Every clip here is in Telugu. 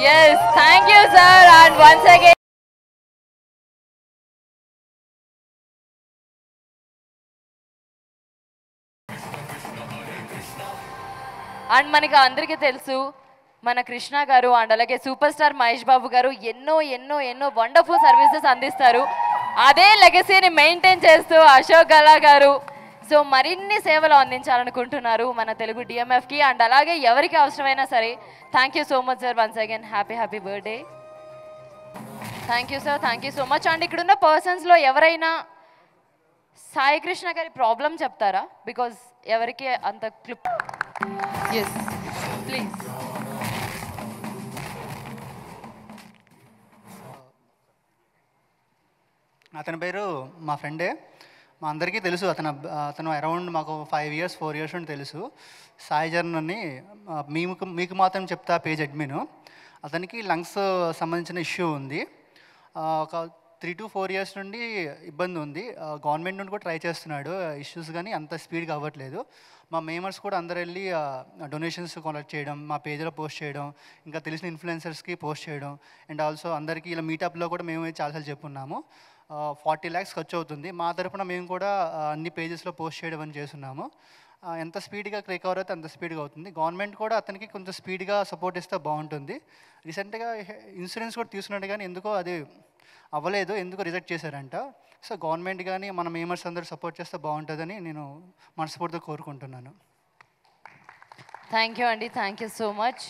Yes, thank you, sir. And once again, and మనకి అందరికీ తెలుసు మన కృష్ణ గారు అండ్ అలాగే సూపర్ స్టార్ మహేష్ బాబు గారు ఎన్నో ఎన్నో ఎన్నో వండర్ఫుల్ సర్వీసెస్ అందిస్తారు. అదే లెగసీని మెయింటైన్ చేస్తూ అశోక్ గల్లా గారు సో మరిన్ని సేవలు అందించాలనుకుంటున్నారు మన తెలుగు డిఎంఎఫ్కి. అండ్ అలాగే ఎవరికి అవసరమైనా సరే thank you so much sir. Once again happy birthday. Thank you sir, thank you so much. And ఇక్కడున్న పర్సన్స్లో ఎవరైనా సాయి కృష్ణ గారి ప్రాబ్లం చెప్తారా? బికాజ్ ఎవరికి అంత క్లిప్. Yes please. అతని పేరు మా ఫ్రెండే, మా అందరికీ తెలుసు. అతను అరౌండ్ మాకు 4 ఇయర్స్ నుండి తెలుసు. సాయి జర్న్ అని మీకు మాత్రం చెప్తా పేజ్ అడ్మిన్. అతనికి లంగ్స్ సంబంధించిన ఇష్యూ ఉంది. ఒక 3 to 4 ఇయర్స్ నుండి ఇబ్బంది ఉంది. గవర్నమెంట్ నుండి కూడా ట్రై చేస్తున్నాడు ఇష్యూస్, కానీ అంత స్పీడ్గా అవ్వట్లేదు. మా మేమర్స్ కూడా అందరు వెళ్ళి డొనేషన్స్ కలెక్ట్ చేయడం, మా పేజ్లో పోస్ట్ చేయడం, ఇంకా తెలిసిన ఇన్ఫ్లుయెన్సర్స్కి పోస్ట్ చేయడం, అండ్ ఆల్సో అందరికీ ఇలా మీటప్లో కూడా మేము చాలాసార్లు చెప్పున్నాము. 40 lakhs ఖర్చు అవుతుంది. మా తరపున మేము కూడా అన్ని పేజెస్లో పోస్ట్ చేయడం అని చేస్తున్నాము. ఎంత స్పీడ్గా రికవర్ అయితే అంత స్పీడ్గా అవుతుంది. గవర్నమెంట్ కూడా అతనికి కొంచెం స్పీడ్గా సపోర్ట్ ఇస్తే బాగుంటుంది. రీసెంట్గా ఇన్సూరెన్స్ కూడా తీసుకున్నాడు, కానీ ఎందుకో అది అవ్వలేదు, ఎందుకో రిజెక్ట్ చేశారంట. సో గవర్నమెంట్ కానీ మన మేమర్స్ అందరూ సపోర్ట్ చేస్తే బాగుంటుందని నేను మనస్ఫూర్తిగా కోరుకుంటున్నాను. థ్యాంక్ యూ అండి, thank you so much.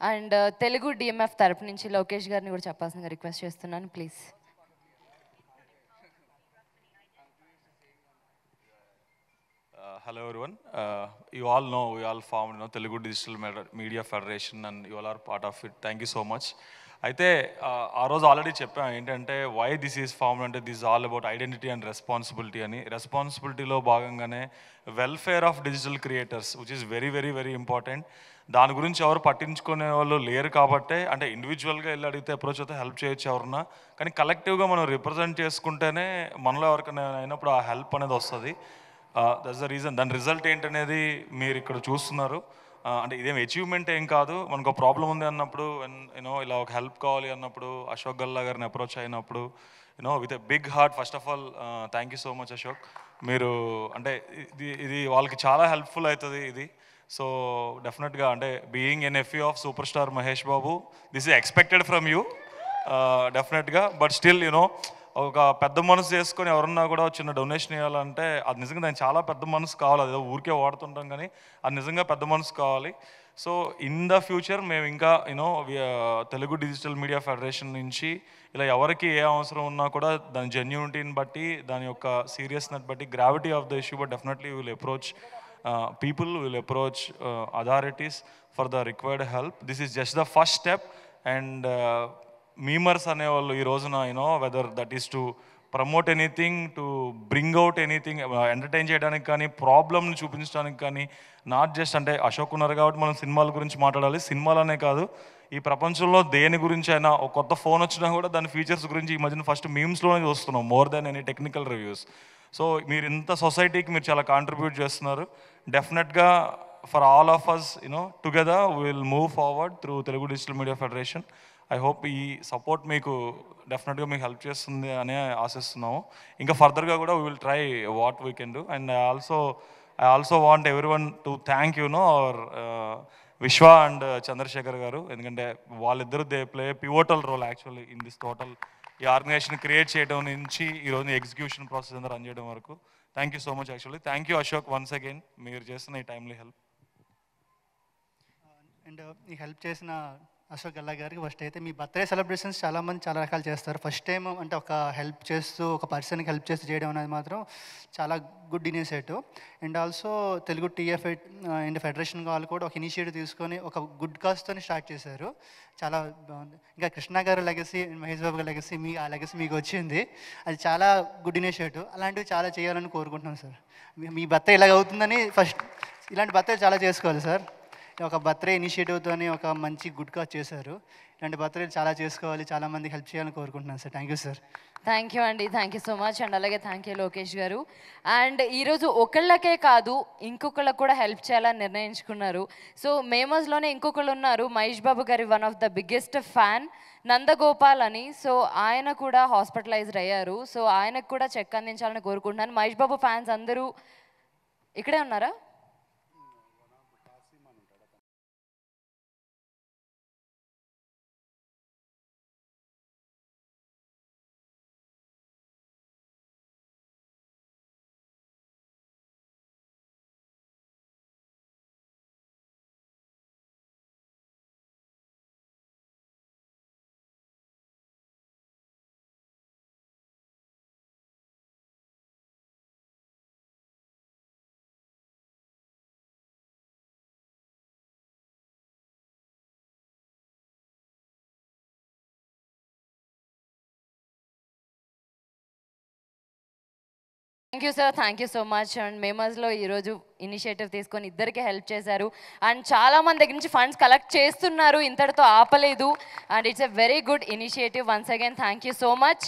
And Telugu DMF తరపు నుంచి లోకేష్ గారిని కూడా చెప్పాల్సిందిగా రిక్వెస్ట్ చేస్తున్నాను, please. Hello everyone. You all know we all formed Telugu Digital Media Federation and you all are part of it. Thank you so much. అయితే ఆ రోజు ఆల్రెడీ చెప్పాను ఏంటంటే వై దిస్ ఈజ్ ఫార్మ్డ్ అంటే this all about identity and responsibility అని. రెస్పాన్సిబిలిటీలో భాగంగానే welfare of digital creators which is very very very important. దాని గురించి ఎవరు పట్టించుకునే వాళ్ళు లేరు కాబట్టే, అంటే ఇండివిజువల్గా వెళ్ళి అడిగితే అప్రోచ్ అయితే హెల్ప్ చేయొచ్చు ఎవరన్నా, కానీ కలెక్టివ్గా మనం రిప్రజెంట్ చేసుకుంటేనే మనలో ఎవరికైనా అయినప్పుడు ఆ హెల్ప్ అనేది వస్తుంది. That's the reason. దాని రిజల్ట్ ఏంటనేది మీరు ఇక్కడ చూస్తున్నారు. అంటే ఇదేం అచీవ్మెంట్ ఏం కాదు. మనకు ఒక ప్రాబ్లం ఉంది అన్నప్పుడు ఇలా ఒక హెల్ప్ కావాలి అన్నప్పుడు అశోక్ గల్లా గారిని అప్రోచ్ అయినప్పుడు with a big heart. First of all thank you so much Ashok. మీరు అంటే ఇది వాళ్ళకి చాలా హెల్ప్ఫుల్ అవుతుంది ఇది. సో డెఫినెట్గా అంటే being an FU of super star Mahesh Babu, this is expected from you డెఫినెట్గా. బట్ స్టిల్ ఒక పెద్ద మనసు చేసుకొని ఎవరన్నా కూడా చిన్న డొనేషన్ ఇవ్వాలంటే అది నిజంగా దానికి చాలా పెద్ద మనసు కావాలి. అది ఊరికే వాడుతుంటాం కానీ అది నిజంగా పెద్ద మనసు కావాలి. సో ఇన్ ద ఫ్యూచర్ మేము ఇంకా తెలుగు డిజిటల్ మీడియా ఫెడరేషన్ నుంచి ఇలా ఎవరికి ఏ అవసరం ఉన్నా కూడా దాని జెన్యూనిటీని బట్టి, దాని యొక్క సీరియస్నెస్ బట్టి, gravity of the issue, but definitely will approach people, will approach authorities for the required help. This is just the first step. And memers అనేవాళ్ళు ఈ రోజున weather that is to promote anything, to bring out anything, entertain చేయడానికి కానీ, ప్రాబ్లమ్ని చూపించడానికి కానీ, నాట్ జస్ట్ అంటే అశోక్ ఉన్నారు కాబట్టి మనం సినిమాల గురించి మాట్లాడాలి. సినిమాలనే కాదు, ఈ ప్రపంచంలో దేని గురించి అయినా ఒక కొత్త ఫోన్ వచ్చినా కూడా దాని ఫీచర్స్ గురించి ఈ మధ్యన ఫస్ట్ మీమ్స్లోనే చూస్తున్నాం more than any technical reviews. So మీరు ఇంత సొసైటీకి మీరు చాలా కాంట్రిబ్యూట్ చేస్తున్నారు. డెఫినెట్గా for all of us together will move forward through Telugu digital media federation. I hope ఈ సపోర్ట్ మీకు డెఫినెట్గా మీకు హెల్ప్ చేస్తుంది అనే ఆశిస్తున్నాము. ఇంకా ఫర్దర్గా కూడా we will try what we can do. And I also want everyone to thank our Vishwa and Chandrashekar గారు, ఎందుకంటే వాళ్ళిద్దరూ they play pivotal role actually in this total ఈ ఆర్గనైజేషన్ క్రియేట్ చేయడం నుంచి ఈరోజు ఎగ్జిక్యూషన్ ప్రాసెస్ అంతా రన్ చేయడం వరకు. Thank you so much actually. Thank you Ashok once again మీరు చేస్తున్న ఈ టైమ్లీ హెల్ప్. అండ్ ఈ హెల్ప్ చేసిన అశోక్ గల్లా గారికి ఫస్ట్ అయితే, మీ బర్త్డే సెలబ్రేషన్స్ చాలామంది చాలా రకాలు చేస్తారు. ఫస్ట్ టైం అంటే ఒక హెల్ప్ చేస్తూ ఒక పర్సన్కి హెల్ప్ చేస్తూ చేయడం అనేది మాత్రం చాలా good initiative. And also Telugu TF and federation వాళ్ళు కూడా ఒక ఇనిషియేటివ్ తీసుకొని ఒక గుడ్ కాజ్తో స్టార్ట్ చేశారు. చాలా బాగుంది. ఇంకా కృష్ణ గారు లెగసీ, మహేష్ బాబు గారి లెగసీ, ఆ లెగసీ మీకు వచ్చింది. అది చాలా గుడ్ ఇనిషియేటివ్. అలాంటివి చాలా చేయాలని కోరుకుంటున్నాను సార్. మీ బర్త్డే ఇలాగ అవుతుందని ఫస్ట్ ఇలాంటి బర్త్డే చాలా చేసుకోవాలి సార్. ఒక బర్త్డే ఇనిషియేటివ్తోని ఒక మంచి గుడ్ కాజ్ చేశారు. ఇలాంటి బర్త్డే చాలా చేసుకోవాలి, చాలామందికి హెల్ప్ చేయాలని కోరుకుంటున్నాను sir. Thank you sir. Thank you అండి, thank you so much. And అలాగే థ్యాంక్ యూ లోకేష్ గారు. అండ్ ఈరోజు ఒకళ్ళకే కాదు ఇంకొకళ్ళకు కూడా హెల్ప్ చేయాలని నిర్ణయించుకున్నారు. సో మేమస్లోనే ఇంకొకళ్ళు ఉన్నారు, మహేష్ బాబు గారి one of the biggest fan Nandagopal అని. సో ఆయన కూడా హాస్పిటలైజ్డ్ అయ్యారు. సో ఆయనకు కూడా చెక్ అందించాలని కోరుకుంటున్నాను. మహేష్ బాబు ఫ్యాన్స్ అందరూ ఇక్కడే ఉన్నారా? Thank you sir, thank you so much. And మేమస్లో ఈరోజు ఇనిషియేటివ్ తీసుకొని ఇద్దరికి హెల్ప్ చేశారు. అండ్ చాలామంది దగ్గర నుంచి ఫండ్స్ కలెక్ట్ చేస్తున్నారు, ఇంతటితో ఆపలేదు. And it's a very good initiative. Once again thank you so much.